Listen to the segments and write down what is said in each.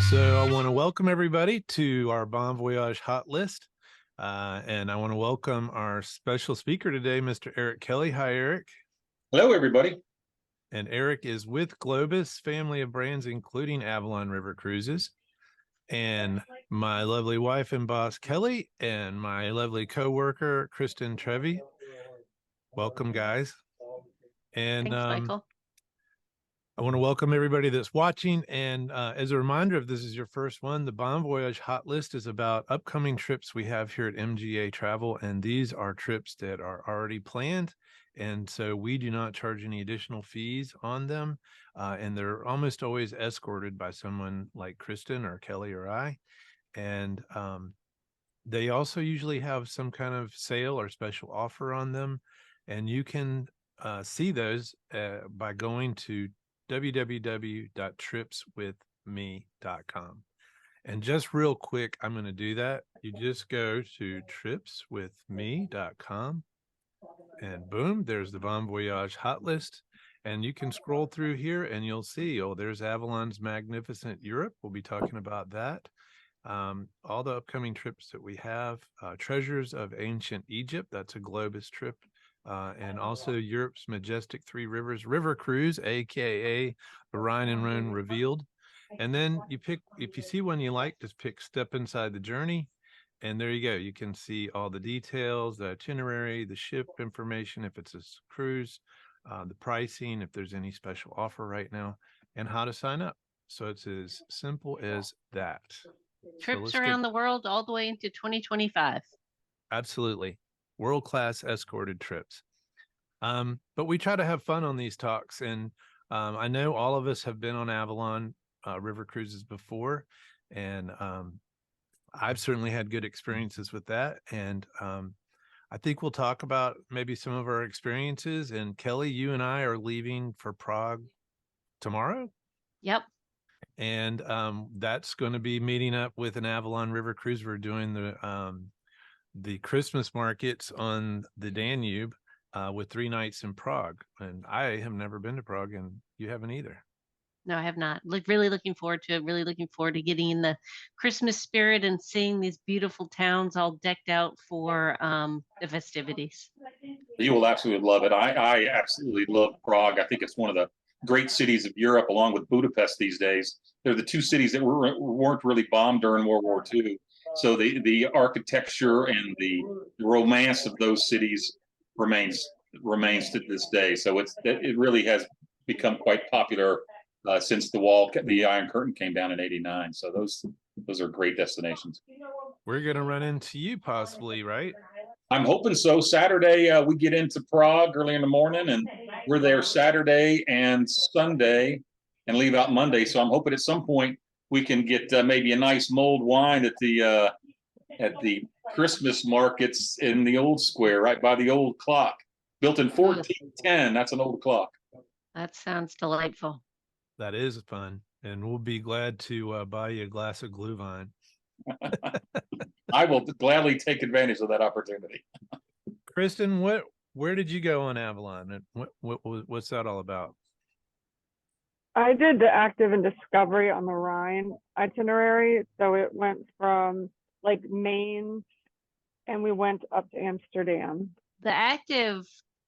So I want to welcome everybody to our Bon Voyage Hot List. And I want to welcome our special speaker today, Mr. Eric Kelly. Hi, Eric. Hello, everybody. And Eric is with Globus Family of Brands, including Avalon River Cruises. And my lovely wife and boss, Kelly, and my lovely co-worker, Kristen Trevi. Welcome, guys. And Thanks, Michael. I want to welcome everybody that's watching. And as a reminder, if this is your first one, the Bon Voyage Hot List is about upcoming trips we have here at MGA Travel. And these are trips that are already planned. And so we do not charge any additional fees on them. And they're almost always escorted by someone like Kristen or Kelly or I. And they also usually have some kind of sale or special offer on them. And you can see those by going to www.tripswithme.com. And just real quick, I'm going to do that. You just go to tripswithme.com and boom, there's the Bon Voyage Hot List. And you can scroll through here and you'll see, oh, there's Avalon's Magnificent Europe. We'll be talking about that. All the upcoming trips that we have, Treasures of Ancient Egypt, that's a Globus trip. And also Europe's Majestic Three Rivers River Cruise, aka the Rhine and Rhone Revealed. And then you pick, if you see one you like, just pick Step Inside the Journey. And there you go. You can see all the details, the itinerary, the ship information, if it's a cruise, the pricing, if there's any special offer right now, and how to sign up. So it's as simple as that. Trips around the world all the way into 2025. Absolutely. World-class escorted trips. But we try to have fun on these talks. And I know all of us have been on Avalon River Cruises before. And I've certainly had good experiences with that. And I think we'll talk about maybe some of our experiences. And Kelly, you and I are leaving for Prague tomorrow. Yep. And that's going to be meeting up with an Avalon River Cruise. We're doing the Christmas markets on the Danube with 3 nights in Prague. And I have never been to Prague, and you haven't either. No, I have not. Really looking forward to it. Really looking forward to getting in the Christmas spirit and seeing these beautiful towns all decked out for the festivities. You will absolutely love it. I absolutely love Prague. I think it's one of the great cities of Europe, along with Budapest these days. They're the 2 cities that weren't really bombed during World War II. So the architecture and the romance of those cities remains to this day. So it really has become quite popular since the Iron Curtain came down in '89. So those are great destinations. We're going to run into you possibly, right? I'm hoping so. Saturday, we get into Prague early in the morning, and we're there Saturday and Sunday and leave out Monday. So I'm hoping at some point we can get maybe a nice mulled wine at the Christmas markets in the old square, right by the old clock, built in 1410. That's an old clock. That sounds delightful. That is fun. And we'll be glad to buy you a glass of Glühwein. I will gladly take advantage of that opportunity. Kristen, where did you go on Avalon? And what's that all about? I did the active and discovery on the Rhine itinerary. So it went from like Maine and we went up to Amsterdam. The active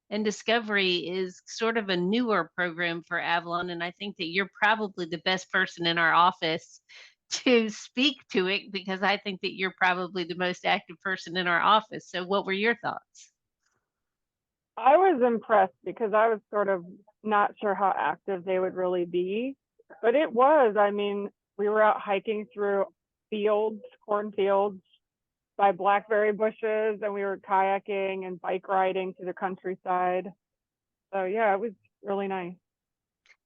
and discovery is sort of a newer program for Avalon. And I think that you're probably the best person in our office to speak to it, because I think that you're probably the most active person in our office. So what were your thoughts? I was impressed because I was sort of not sure how active they would really be, but it was. I mean, we were out hiking through cornfields by blackberry bushes, and we were kayaking and bike riding to the countryside. So yeah, it was really nice.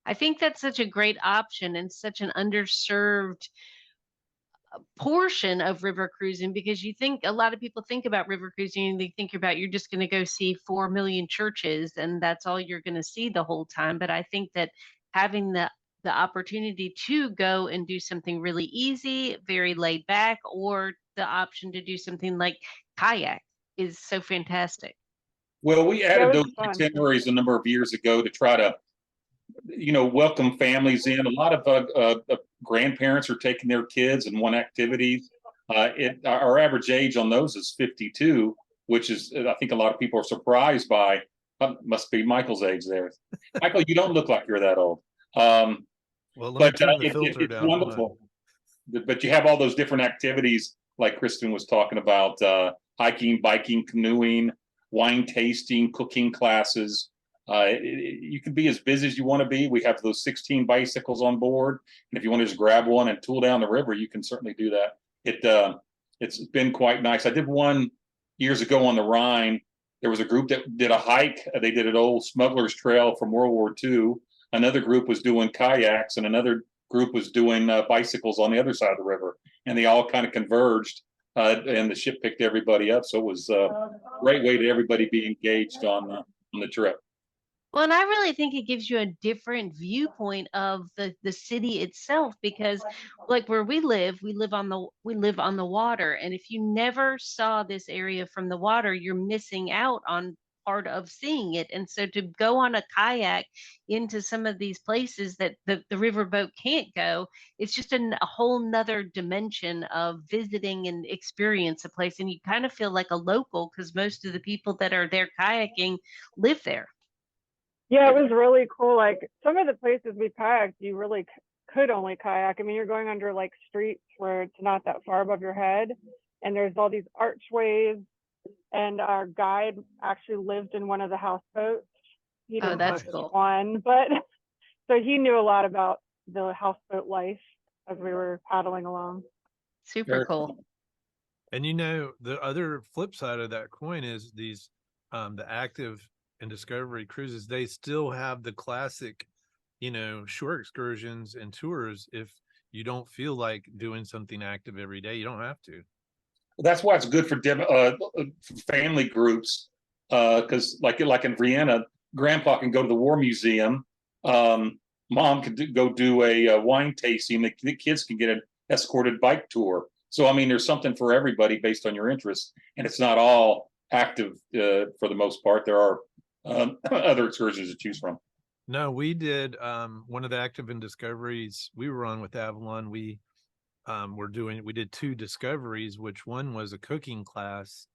I think that's such a great option and such an underserved portion of river cruising, because a lot of people think about river cruising and they think about you're just going to go see 4 million churches and that's all you're going to see the whole time. But I think that having the opportunity to go and do something really easy, very laid back, or the option to do something like kayak is so fantastic. Well, we added those itineraries a number of years ago to try to welcome families in. A lot of grandparents are taking their kids and want activities. Our average age on those is 52, which is, I think a lot of people are surprised by. Must be Michael's age there. Michael, you don't look like you're that old. Well, let me turn the filter it's down. wonderful. But you have all those different activities like Kristen was talking about, hiking, biking, canoeing, wine tasting, cooking classes. You can be as busy as you want to be. We have those 16 bicycles on board. And if you want to just grab one and tool down the river, you can certainly do that. It's been quite nice. I did one years ago on the Rhine. There was a group that did a hike. They did an old smuggler's trail from World War II. Another group was doing kayaks, and another group was doing bicycles on the other side of the river. And they all kind of converged, and the ship picked everybody up. So it was a great way to everybody be engaged on the trip. Well, and I really think it gives you a different viewpoint of the city itself, because like where we live on the water. And if you never saw this area from the water, you're missing out on part of seeing it. And so to go on a kayak into some of these places that the riverboat can't go, it's just a whole nother dimension of visiting and experience a place. And you kind of feel like a local, because most of the people that are there kayaking live there. Yeah, it was really cool. Like some of the places we kayaked, you really could only kayak. I mean, you're going under like streets where it's not that far above your head, and there's all these archways. And our guide actually lived in one of the houseboats. He didn't that's have cool. one, but so he knew a lot about the houseboat life as we were paddling along. Super cool. And you know, the other flip side of that coin is these the active and discovery cruises, they still have the classic, you know, shore excursions and tours. If you don't feel like doing something active every day, you don't have to. That's why it's good for family groups, because like in Vienna, Grandpa can go to the War Museum, Mom can go do a wine tasting. The kids can get an escorted bike tour. So I mean, there's something for everybody based on your interests, and it's not all active for the most part. There are other excursions to choose from. No, we did one of the active and discoveries we were on with Avalon. We did 2 discoveries, which one was a cooking class.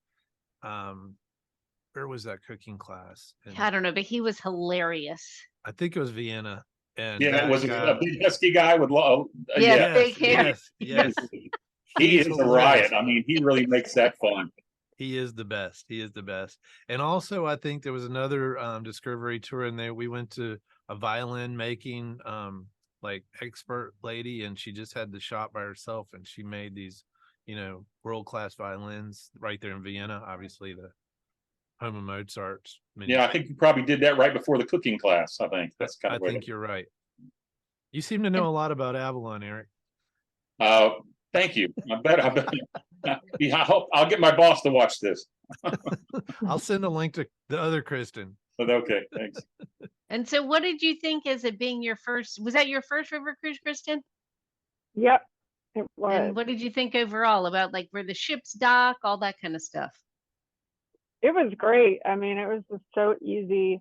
Where was that cooking class? And I don't know, but he was hilarious. I think it was Vienna. And Yeah, it was guy, a big husky guy with Yeah, big hair. Yes. He is a riot. I mean, he really makes that fun. He is the best. He is the best. And also, I think there was another discovery tour in there. We went to a violin making like expert lady, and she just had the shop by herself, and she made these, you know, world-class violins right there in Vienna, obviously the home of Mozart. Yeah, I think you probably did that right before the cooking class. I think that's kind of. I think you're right. You seem to know a lot about Avalon, Eric. Thank you. I bet. Yeah, I'll get my boss to watch this. I'll send a link to the other Kristen. But okay, thanks. And so what did you think as it being your first, was that your first river cruise, Kristen? Yep, it was. And what did you think overall about like where the ships dock, all that kind of stuff? It was great. I mean, it was just so easy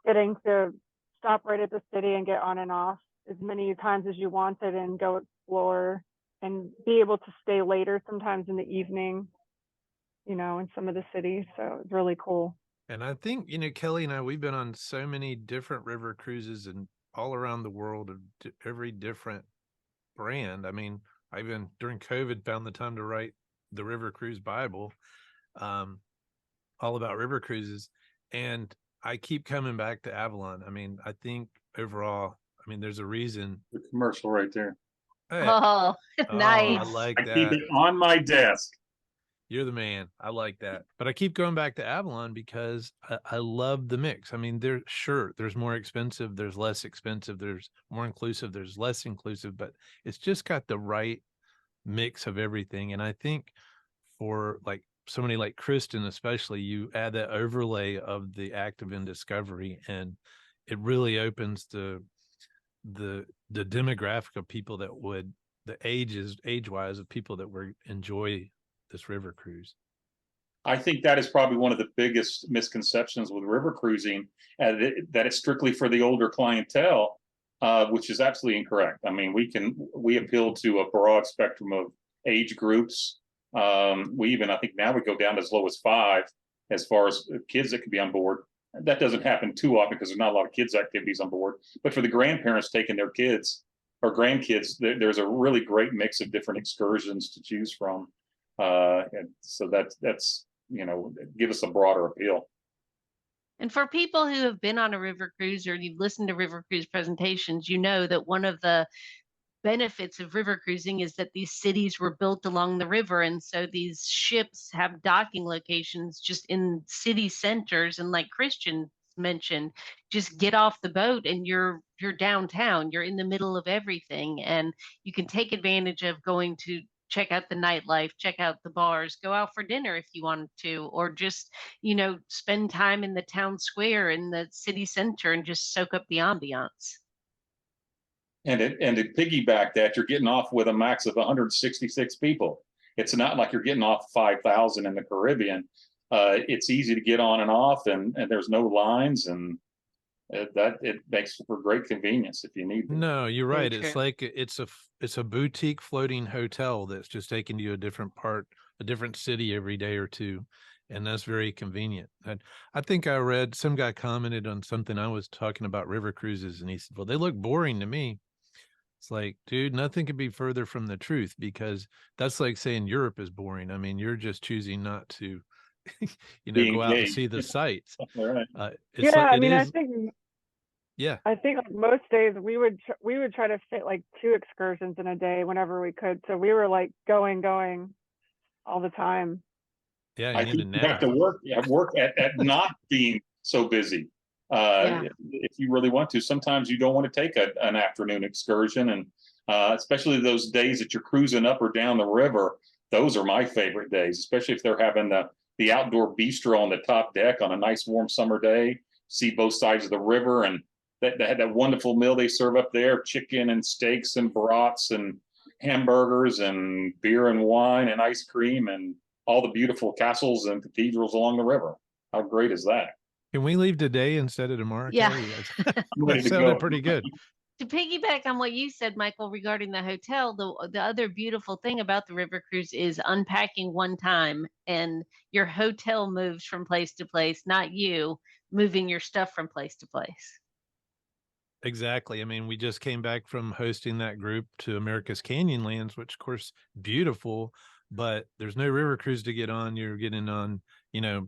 getting to stop right at the city and get on and off as many times as you wanted and go explore and be able to stay later sometimes in the evening, you know, in some of the cities. So it was really cool. And I think, you know, Kelly and I, we've been on so many different river cruises and all around the world of every different brand. I mean, I even during COVID found the time to write the River Cruise Bible, all about river cruises. And I keep coming back to Avalon. I mean, I think overall, I mean, there's a reason. The commercial right there. Hey, Oh, nice. I like I that. keep it on my desk. You're the man. I like that. But I keep going back to Avalon because I love the mix. I mean, there's more expensive, there's less expensive, there's more inclusive, there's less inclusive, but it's just got the right mix of everything. And I think for like somebody like Kristen, especially, you add that overlay of the active and discovery, and it really opens the demographic of people that would, the age-wise of people that would enjoy this river cruise. I think that is probably one of the biggest misconceptions with river cruising, that it's strictly for the older clientele. which is absolutely incorrect. I mean, we appeal to a broad spectrum of age groups. We even, I think now we go down as low as 5 as far as kids that could be on board. That doesn't happen too often because there's not a lot of kids activities on board. But for the grandparents taking their kids or grandkids, there's a really great mix of different excursions to choose from. And so that's give us a broader appeal. And for people who have been on a river cruise or you've listened to river cruise presentations, you know that one of the benefits of river cruising is that these cities were built along the river, and so these ships have docking locations just in city centers, and like Christian mentioned, just get off the boat and you're downtown, you're in the middle of everything, and you can take advantage of going to check out the nightlife, check out the bars, go out for dinner if you wanted to, or just spend time in the town square in the city center and just soak up the ambiance. And to piggyback that, you're getting off with a max of 166 people. It's not like you're getting off 5,000 in the Caribbean. It's easy to get on and off, and there's no lines, and it makes for great convenience if you need to. No, you're Very right. true. It's like it's a boutique floating hotel that's just taking you a different city every day or two. And that's very convenient. I think I read some guy commented on something I was talking about river cruises, and he said, well, they look boring to me. It's like, dude, nothing could be further from the truth, because that's like saying Europe is boring. I mean, you're just choosing not to, go out and see the sights. All right. It's Yeah, like, I mean, I think like most days we would try to fit like 2 excursions in a day whenever we could. So we were like going all the time. Yeah, I you need think a you have nap. to work at not being so busy. Yeah. If you really want to, sometimes you don't want to take an afternoon excursion, and especially those days that you're cruising up or down the river. Those are my favorite days, especially if they're having the outdoor bistro on the top deck on a nice warm summer day. See both sides of the river, and that wonderful meal they serve up there: chicken and steaks and brats and hamburgers and beer and wine and ice cream and all the beautiful castles and cathedrals along the river. How great is that? Can we leave today instead of tomorrow? Yeah. Kelly? I'm ready That to sounded go. pretty good. To piggyback on what you said, Michael, regarding the hotel, the other beautiful thing about the river cruise is unpacking one time, and your hotel moves from place to place, not you moving your stuff from place to place. Exactly. I mean, we just came back from hosting that group to America's Canyonlands, which of course beautiful, but there's no river cruise to get on. You're getting on,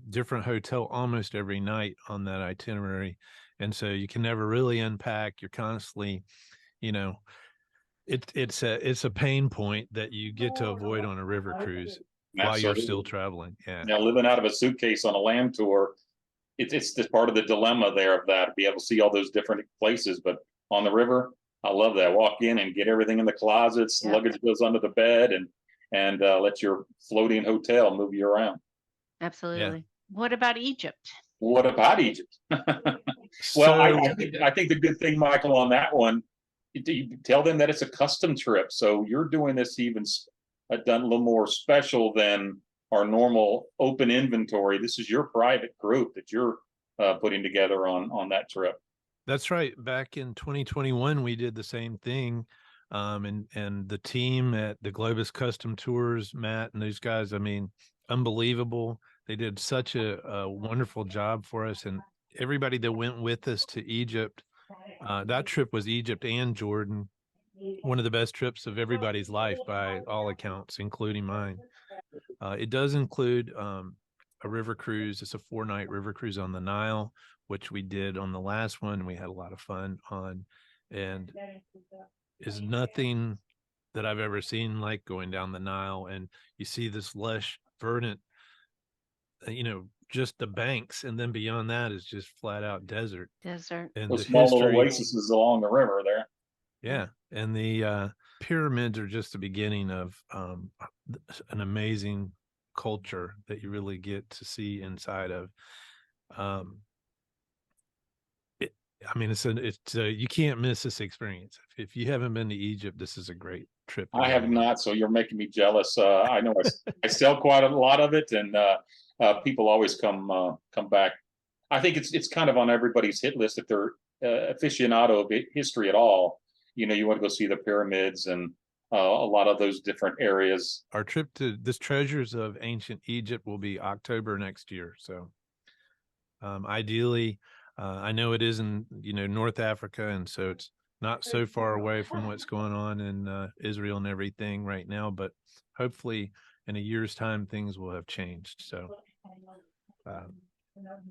different hotel almost every night on that itinerary. And so you can never really unpack. You're constantly, it's a pain point that you get to avoid on a river cruise while you're still traveling. Yeah. Now, living out of a suitcase on a land tour, it's just part of the dilemma there of that, be able to see all those different places. But on the river, I love that. Walk in and get everything in the closets. Yeah. Luggage goes under the bed, and let your floating hotel move you around. Absolutely. Yeah. What about Egypt? What about Egypt? Well, I think the good thing, Michael, on that one, you tell them that it's a custom trip. So you're doing this even done a little more special than our normal open inventory. This is your private group that you're putting together on that trip. That's right. Back in 2021, we did the same thing. And the team at the Globus Custom Tours, Matt and those guys, I mean, unbelievable. They did such a wonderful job for us. And everybody that went with us to Egypt, that trip was Egypt and Jordan. One of the best trips of everybody's life by all accounts, including mine. It does include a river cruise. It's a 4-night river cruise on the Nile, which we did on the last one. We had a lot of fun on, and is nothing that I've ever seen like going down the Nile, and you see this lush, verdant, just the banks, and then beyond that is just flat out desert. And those small little oases along the river there. Yeah, and the pyramids are just the beginning of an amazing culture that you really get to see inside of. You can't miss this experience. If you haven't been to Egypt, this is a great trip. I have not, so you're making me jealous. I know I sell quite a lot of it, and people always come back. I think it's kind of on everybody's hit list if aficionado of history at all, you know, you want to go see the pyramids and a lot of those different areas. Our trip to this Treasures of Ancient Egypt will be October next year. So ideally, I know it is in, you know, North Africa, and so it's not so far away from what's going on in Israel and everything right now, but hopefully in a year's time things will have changed. So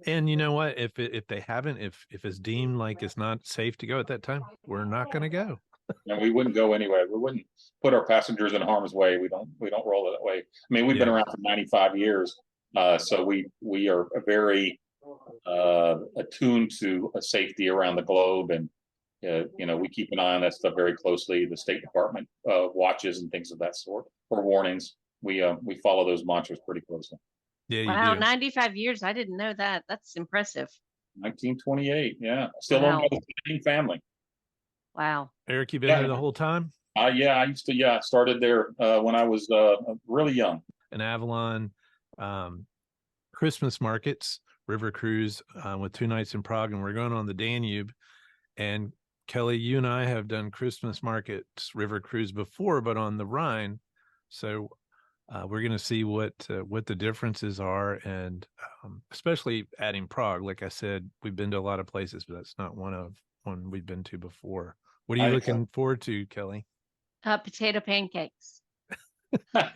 and you know what, if they haven't, if it's deemed like it's not safe to go at that time, we're not going to go. And we wouldn't go anyway. We wouldn't put our passengers in harm's way. We don't roll it that way. I mean, we've been around for 95 years, so we are very attuned to safety around the globe, and you know, we keep an eye on that stuff very closely. The State Department watches and things of that sort, or warnings. We follow those mantras pretty closely. Yeah, Wow, you do. 95 years. I didn't know that. That's impressive. 1928. Yeah, still owned by the same family. Wow. Eric, you been there the whole time? Yeah, I used to. Yeah, I started there when I was really young. An Avalon Christmas markets, river cruise with 2 nights in Prague, and we're going on the Danube. And Kelly, you and I have done Christmas markets river cruise before, but on the Rhine. So we're going to see what the differences are, and especially adding Prague. Like I said, we've been to a lot of places, but that's not one we've been to before. What are you looking forward to, Kelly? Potato pancakes Yeah,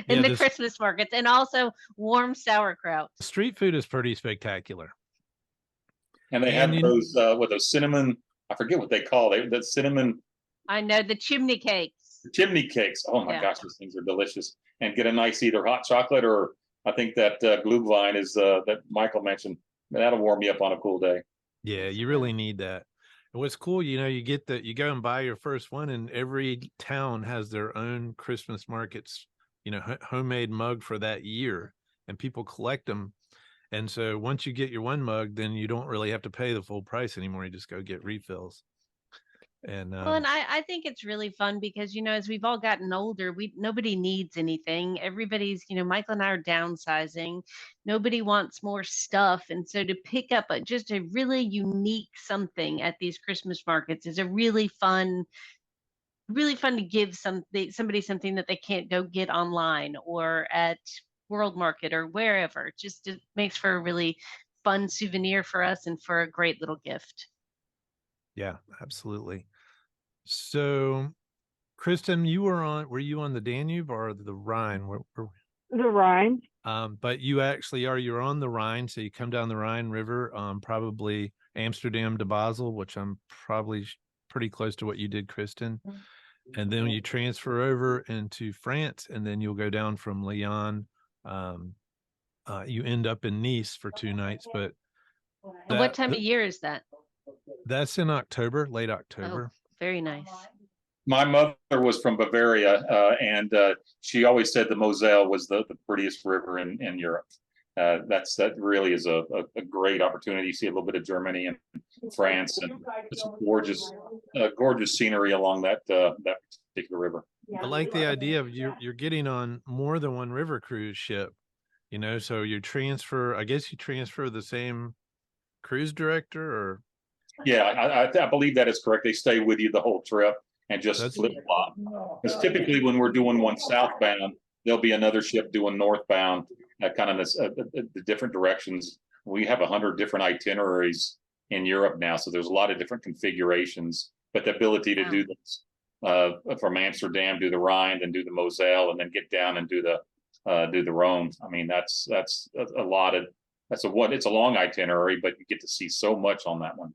in the Christmas markets, and also warm sauerkraut. Street food is pretty spectacular. And they have those cinnamon, I forget what they call it. The cinnamon. I know, the chimney cakes. Chimney cakes. Oh my gosh, those things are delicious. And get a nice either hot chocolate, or I think that Glühwein is that Michael mentioned. That'll warm you up on a cool day. Yeah, you really need that. And what's cool, you know, you go and buy your first one, and every town has their own Christmas markets, you know, homemade mug for that year, and people collect them. And so once you get your one mug, then you don't really have to pay the full price anymore. You just go get refills. And well, and I think it's really fun because, you know, as we've all gotten older, nobody needs anything. Everybody's, you know, Michael and I are downsizing. Nobody wants more stuff. And so to pick up just a really unique something at these Christmas markets is a really fun to give somebody something that they can't go get online or at World Market or wherever. It makes for a really fun souvenir for us and for a great little gift. Yeah, absolutely. So, Kristen, were you on the Danube or the Rhine? The Rhine. But you're on the Rhine, so you come down the Rhine River, probably Amsterdam to Basel, which I'm probably pretty close to what you did, Kristen. And then you transfer over into France, and then you'll go down from Lyon. You end up in Nice for 2 nights. But what time of year is that? That's in October, late October. Oh, very nice. My mother was from Bavaria, and she always said the Moselle was the prettiest river in Europe. That really is a great opportunity. You see a little bit of Germany and France, and it's gorgeous scenery along that particular river. I like the idea of you're getting on more than one river cruise ship, you know, so you transfer the same cruise director, or yeah, I believe that is correct. They stay with you the whole trip and just flip flop. Because typically when we're doing one southbound, there'll be another ship doing northbound, kind of the different directions. We have 100 different itineraries in Europe now, so there's a lot of different configurations. But the ability to do this from Amsterdam, do the Rhine, and do the Moselle, and then get down and do the Rhone. I mean, it's a long itinerary, but you get to see so much on that one.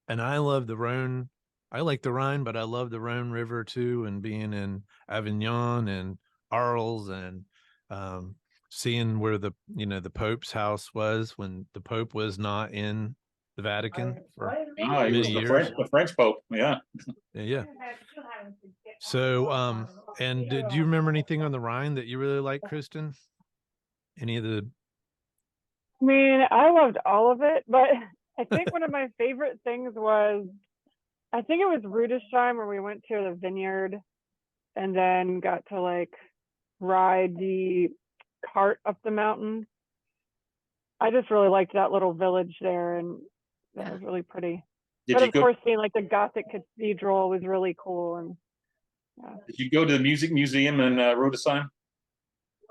And I love the Rhone. I like the Rhine, but I love the Rhone River too, and being in Avignon and Arles, and seeing where the Pope's house was when the Pope was not in the Vatican for many years. The French Pope, yeah. Yeah. So, and do you remember anything on the Rhine that you really like, Kristen? Any of the? I mean, I loved all of it, but I think one of my favorite things was, I think it was Rudesheim, where we went to the vineyard and then got to like ride the cart up the mountain. I just really liked that little village there, and that was really pretty. Did But you of go? course, seeing like the Gothic cathedral was really cool. And yeah. Did you go to the music museum in Rudesheim?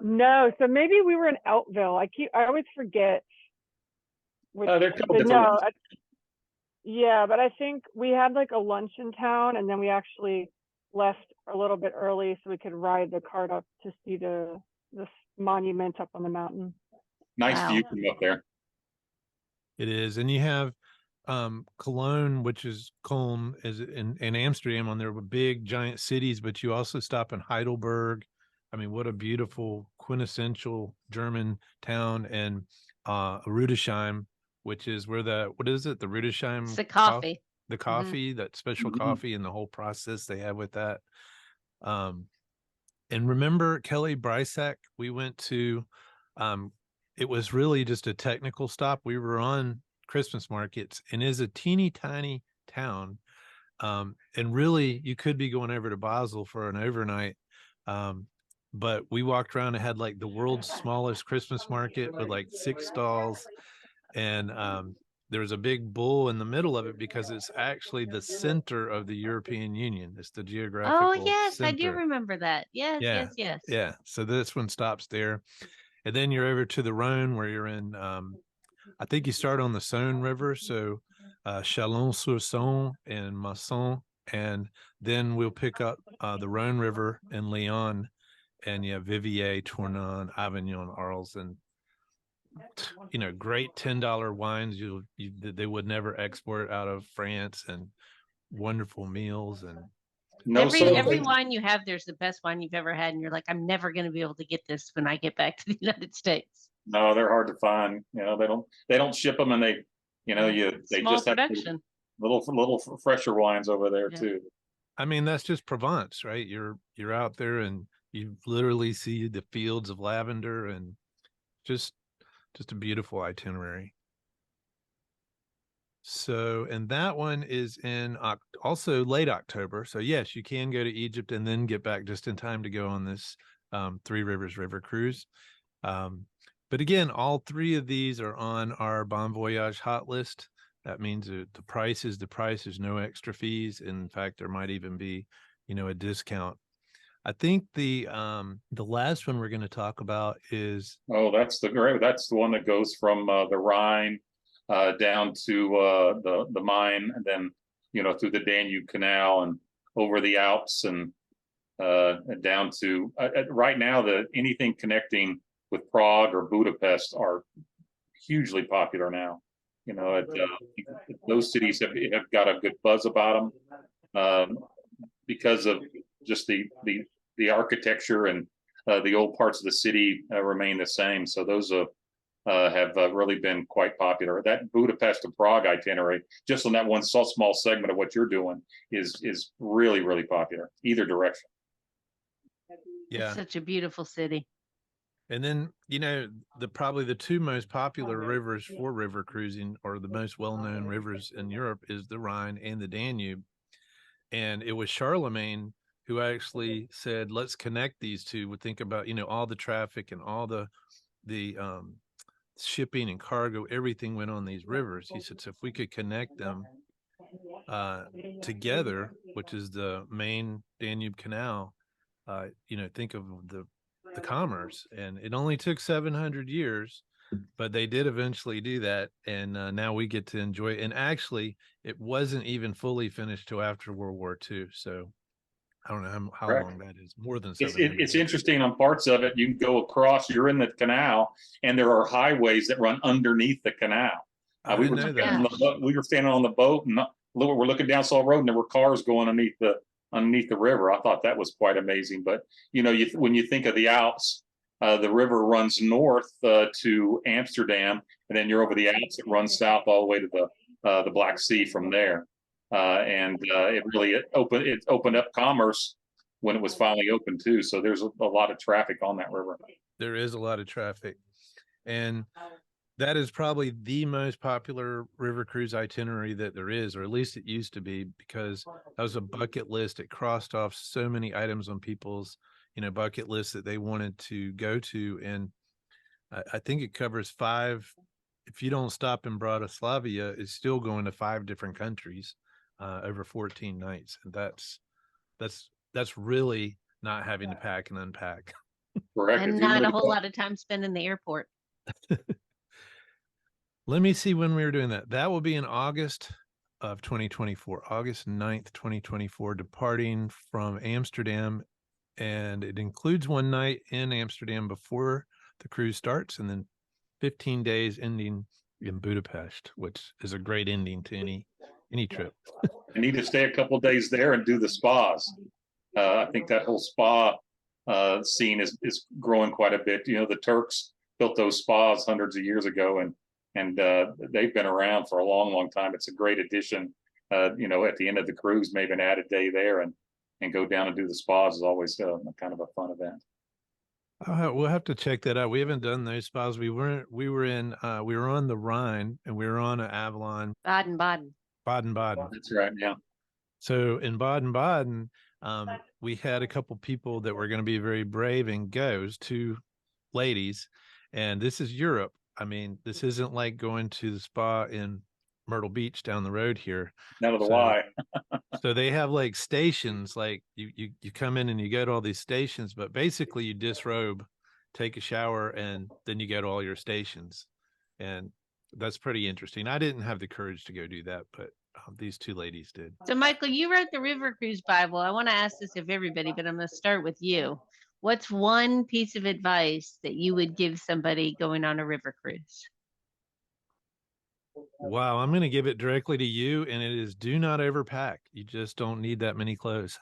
No, so maybe we were in Eltville. I always forget which, There are a couple but different no, ones. yeah, but I think we had like a lunch in town, and then we actually left a little bit early so we could ride the cart up to see this monument up on the mountain. Nice Wow. view from up there. It is. And you have Cologne, which is Cologne, is in Amsterdam on there with big giant cities, but you also stop in Heidelberg. I mean, what a beautiful quintessential German town, and Rudesheim, which is where what is it? The Rudesheim It's the coffee. the coffee, that special Mhm. coffee, and the whole process they have with that. And remember Kelly Brysack, we went to, it was really just a technical stop. We were on Christmas markets, and is a teeny tiny town. And really you could be going over to Basel for an overnight. But we walked around and had like the world's smallest Christmas market with like 6 stalls. And there was a big bull in the middle of it because it's actually the center of the European Union. It's the Oh, geographical yes, I do center. remember that. Yes, Yeah. yes, yes. Yeah. So this one stops there. And then you're over to the Rhone, where you're in, I think you start on the Saône River. So Chalon-sur-Saône and Masson. And then we'll pick up the Rhone River in Lyon, and yeah, Viviers, Tournon, Avignon, Arles, and great $10 wines they would never export out of France, and wonderful meals. And No, Every wine you have, there's the best wine you've ever had, and you're like, I'm never going to be able to get this when I get back to the United States. no, they're hard to find. They don't ship them, and they Small just have production. little fresher wines over there Yeah. too. I mean, that's just Provence, right? You're out there and you literally see the fields of lavender, and just a beautiful itinerary. So, and that one is in also late October. So yes, you can go to Egypt and then get back just in time to go on this Three Rivers River cruise. But again, all three of these are on our Bon Voyage Hot List. That means the price is the price. There's no extra fees. In fact, there might even be, a discount. I think the last one we're going to talk about is, Oh, that's the one that goes from the Rhine down to the Main, and then through the Danube Canal and over the Alps, and down to right now anything connecting with Prague or Budapest are hugely popular now. Those cities have got a good buzz about them because of just the architecture, and the old parts of the city remain the same. So those have really been quite popular. That Budapest to Prague itinerary, just on that one small segment of what you're doing, is really, really popular, either direction. yeah. It's such a beautiful city. And then, probably the two most popular rivers for river cruising, or the most well-known rivers in Europe, is the Rhine and the Danube. And it was Charlemagne who actually said, let's connect these two. Would think about, all the traffic and all the shipping and cargo, everything went on these rivers. He said, so if we could connect them together, which is the main Danube Canal, think of the commerce. And it only took 700 years, but they did eventually do that. And now we get to enjoy it. And actually, it wasn't even fully finished till after World War II. So I don't know how long that is. More than 700 It's years. interesting. On parts of it, you can go across. You're in the canal, and there are highways that run underneath the canal. We were we were standing on the boat, and we're looking down Saw Road, and there were cars going underneath the river. I thought that was quite amazing. But when you think of the Alps, the river runs north to Amsterdam, and then you're over the Alps. It runs south all the way to the Black Sea from there. And it really opened up commerce when it was finally open too. So there's a lot of traffic on that river. There is a lot of traffic, and that is probably the most popular river cruise itinerary that there is, or at least it used to be, because that was a bucket list. It crossed off so many items on people's, bucket list that they wanted to go to. And I think it covers 5 if you don't stop in Bratislava, it's still going to 5 different countries over 14 nights. And that's really not having to pack and unpack. Correct. And If you not a look whole at- lot of time spent in the airport. Let me see when we were doing that. That will be in August of 2024, August 9th, 2024, departing from Amsterdam. And it includes one night in Amsterdam before the cruise starts, and then 15 days ending in Budapest, which is a great ending to any trip. I need to stay a couple of days there and do the spas. I think that whole spa scene is growing quite a bit. You know, the Turks built those spas hundreds of years ago, and they've been around for a long, long time. It's a great addition. You know, at the end of the cruise, maybe add a day there and go down and do the spas is always kind of a fun event. We'll have to check that out. We haven't done those spas. We were on the Rhine, and we were on an Avalon, Baden-Baden. Baden-Baden. That's right. Yeah. So in Baden-Baden, we had a couple people that were going to be very brave and go. It was 2 ladies, and this is Europe. I mean, this isn't like going to the spa in Myrtle Beach down the road here. None of the So- why. So they have like stations, like you come in and you go to all these stations, but basically you disrobe, take a shower, and then you go to all your stations. And that's pretty interesting. I didn't have the courage to go do that, but these 2 ladies did. So, Michael, you wrote the River Cruise Bible. I want to ask this of everybody, but I'm going to start with you. What's one piece of advice that you would give somebody going on a river cruise? Wow, I'm going to give it directly to you, and it is do not overpack. You just don't need that many clothes.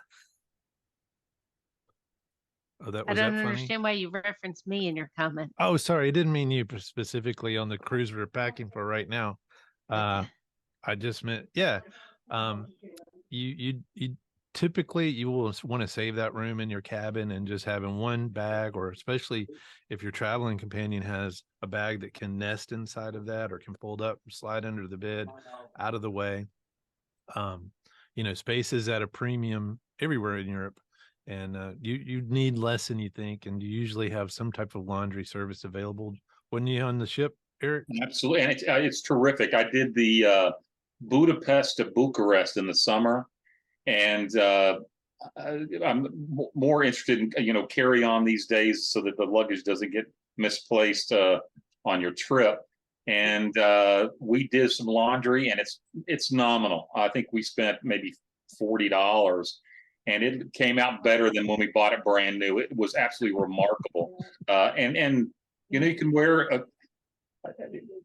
Oh, I was don't that funny? understand why you referenced me in your comment. Oh, sorry, I didn't mean you specifically on the cruise we're packing for right now. I just meant, yeah. You typically you will want to save that room in your cabin, and just having one bag, or especially if your traveling companion has a bag that can nest inside of that or can fold up, slide under the bed, out of the way. You know, space is at a premium everywhere in Europe, and you need less than you think, and you usually have some type of laundry service available. When you on the ship, Eric? Absolutely. And it's terrific. I did the Budapest to Bucharest in the summer, and I'm more interested in, you know, carry on these days so that the luggage doesn't get misplaced on your trip. And we did some laundry, and it's nominal. I think we spent maybe $40, and it came out better than when we bought it brand new. It was absolutely remarkable. And you know, you can wear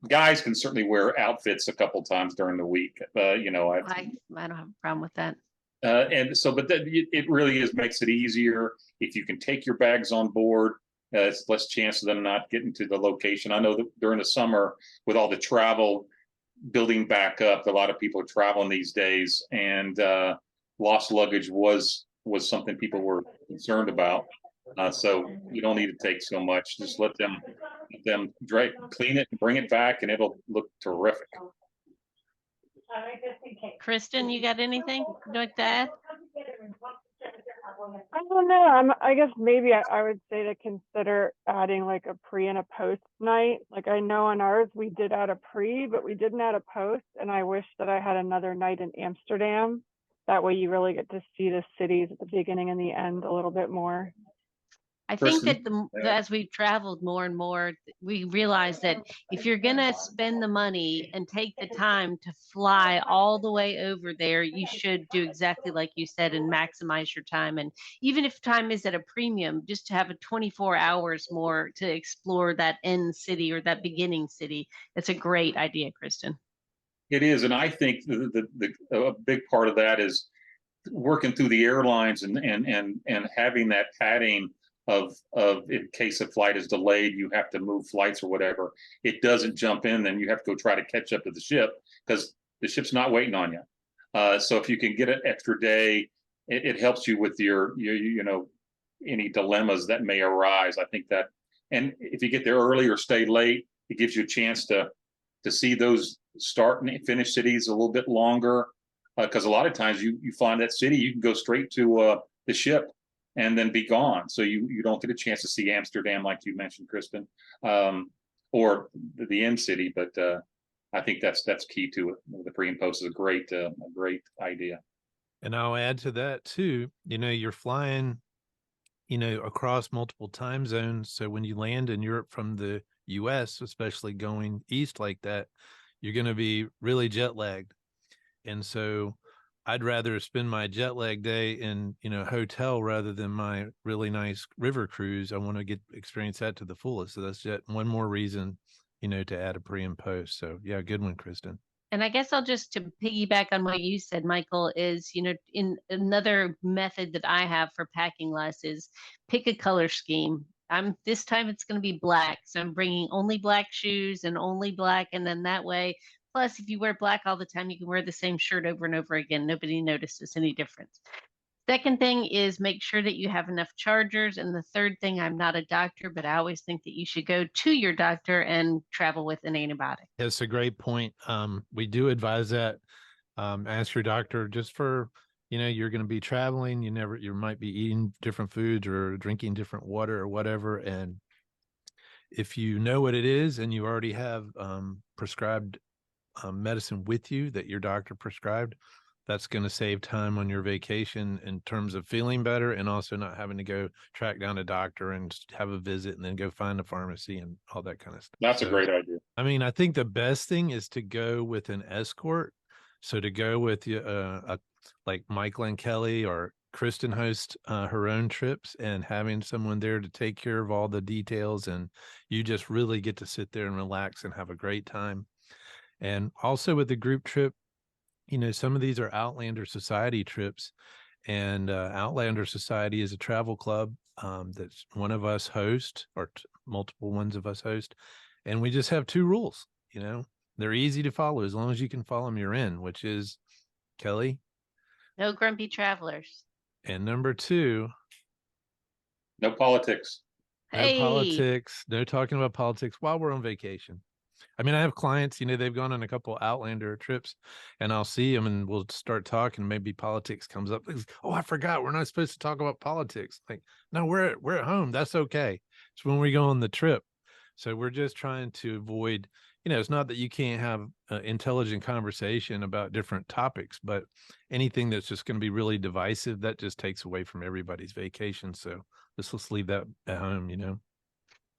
guys can certainly wear outfits a couple times during the week. You know, I don't have a problem with that. and so, but it really makes it easier if you can take your bags on board. It's less chance of them not getting to the location. I know that during the summer, with all the travel building back up, a lot of people are traveling these days, and lost luggage was something people were concerned about. So you don't need to take so much. Just let them clean it and bring it back, and it'll look terrific. Kristen, you got anything you'd like to add? I don't know. I guess maybe I would say to consider adding like a pre and a post night. Like I know on ours we did add a pre, but we didn't add a post. And I wish that I had another night in Amsterdam. That way you really get to see the cities at the beginning and the end a little bit more. I think Kristen? that as we've traveled more and more, we realize that if you're going to spend the money and take the time to fly all the way over there, you should do exactly like you said and maximize your time. And even if time is at a premium, just to have a 24 hours more to explore that end city or that beginning city, it's a great idea, Kristen. It is, and I think a big part of that is working through the airlines and having that padding of in case a flight is delayed, you have to move flights or whatever. It doesn't jump in, then you have to go try to catch up to the ship because the ship's not waiting on you. So if you can get an extra day, it helps you with your you know, any dilemmas that may arise. I think that, and if you get there early or stay late, it gives you a chance to see those start and finish cities a little bit longer. Because a lot of times you find that city, you can go straight to the ship and then be gone. So you don't get a chance to see Amsterdam like you mentioned, Kristen. or the end city. But I think that's key to it. The pre and post is a great idea. And I'll add to that too. You're flying, across multiple time zones. So when you land in Europe from the US, especially going east like that, you're going to be really jet lagged. And so I'd rather spend my jet lag day in, hotel rather than my really nice river cruise. I want to experience that to the fullest. So that's yet one more reason, to add a pre and post. So yeah, good one, Kristen. And I guess I'll just to piggyback on what you said, Michael, is, in another method that I have for packing less is pick a color scheme. This time it's going to be black. So I'm bringing only black shoes and only black. And then that way, plus if you wear black all the time, you can wear the same shirt over and over again. Nobody notices any difference. Second thing is make sure that you have enough chargers. And the third thing, I'm not a doctor, but I always think that you should go to your doctor and travel with an antibiotic. That's a great point. We do advise that. Ask your doctor just for, you're going to be traveling. You might be eating different foods or drinking different water or whatever. And if you know what it is and you already have prescribed medicine with you that your doctor prescribed, that's going to save time on your vacation in terms of feeling better and also not having to go track down a doctor and have a visit and then go find a pharmacy and all that kind of stuff. That's a great idea. I mean, I think the best thing is to go with an escort. So to go with like Michael and Kelly or Kristen host her own trips and having someone there to take care of all the details, and you just really get to sit there and relax and have a great time. And also with the group trip, some of these are Outlander Society trips, and Outlander Society is a travel club that's one of us host, or multiple ones of us host. And we just have two rules, they're easy to follow. As long as you can follow them, you're in, which is, Kelly? No grumpy travelers. And number 2, no politics. Hey. No politics, no talking about politics while we're on vacation. I mean, I have clients, they've gone on a couple Outlander trips and I'll see them and we'll start talking. Maybe politics comes up. Oh, I forgot. We're not supposed to talk about politics. Like, no, we're at home. That's okay. It's when we go on the trip. So we're just trying to avoid, it's not that you can't have intelligent conversation about different topics, but anything that's just going to be really divisive, that just takes away from everybody's vacation. So let's leave that at home,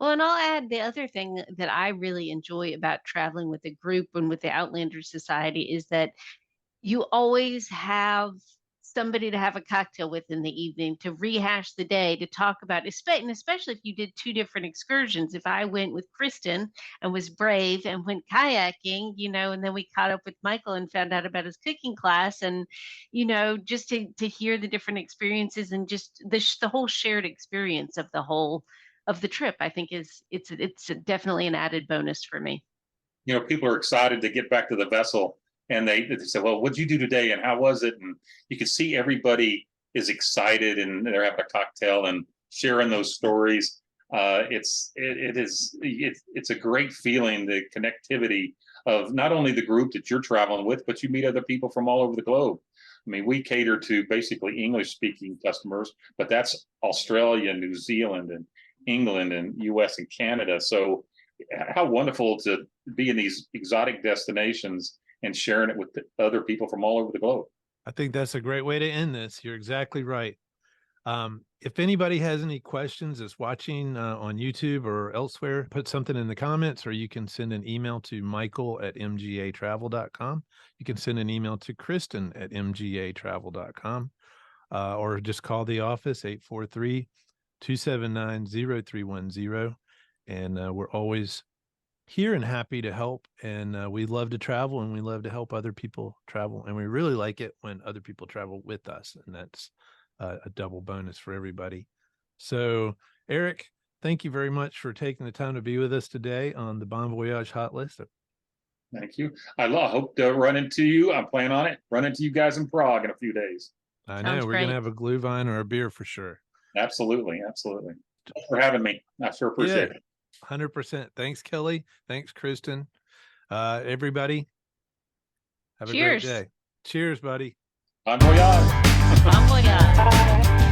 Well, and I'll add the other thing that I really enjoy about traveling with a group and with the Outlander Society is that you always have somebody to have a cocktail with in the evening to rehash the day, to talk about, and especially if you did 2 different excursions. If I went with Kristen and was brave and went kayaking, and then we caught up with Michael and found out about his cooking class, and, just to hear the different experiences and just the whole shared experience of the trip, I think it's definitely an added bonus for me. People are excited to get back to the vessel. And they say, well, what'd you do today? And how was it? And you can see everybody is excited and they're having a cocktail and sharing those stories. It's a great feeling, the connectivity of not only the group that you're traveling with, but you meet other people from all over the globe. I mean, we cater to basically English speaking customers, but that's Australia, New Zealand, and England, and US and Canada. So how wonderful to be in these exotic destinations and sharing it with other people from all over the globe. I think that's a great way to end this. You're exactly right. If anybody has any questions that's watching on YouTube or elsewhere, put something in the comments, or you can send an email to michael@mgatravel.com. You can send an email to kristen@mgatravel.com, or just call the office 843-279-0310. And we're always here and happy to help. And we love to travel and we love to help other people travel. And we really like it when other people travel with us. And that's a double bonus for everybody. So, Eric, thank you very much for taking the time to be with us today on the Bon Voyage Hot List. Thank you. I hope to run into you. I'm planning on it. Run into you guys in Prague in a few days. I know. Sounds we're going to have a Glühwein or a beer for sure. Absolutely. Absolutely. Thanks for having me. I sure appreciate it. 100%. Thanks, Kelly. Thanks, Kristen. Everybody, have a great day. Cheers, buddy. Bon voyage. Bon voyage. Bye.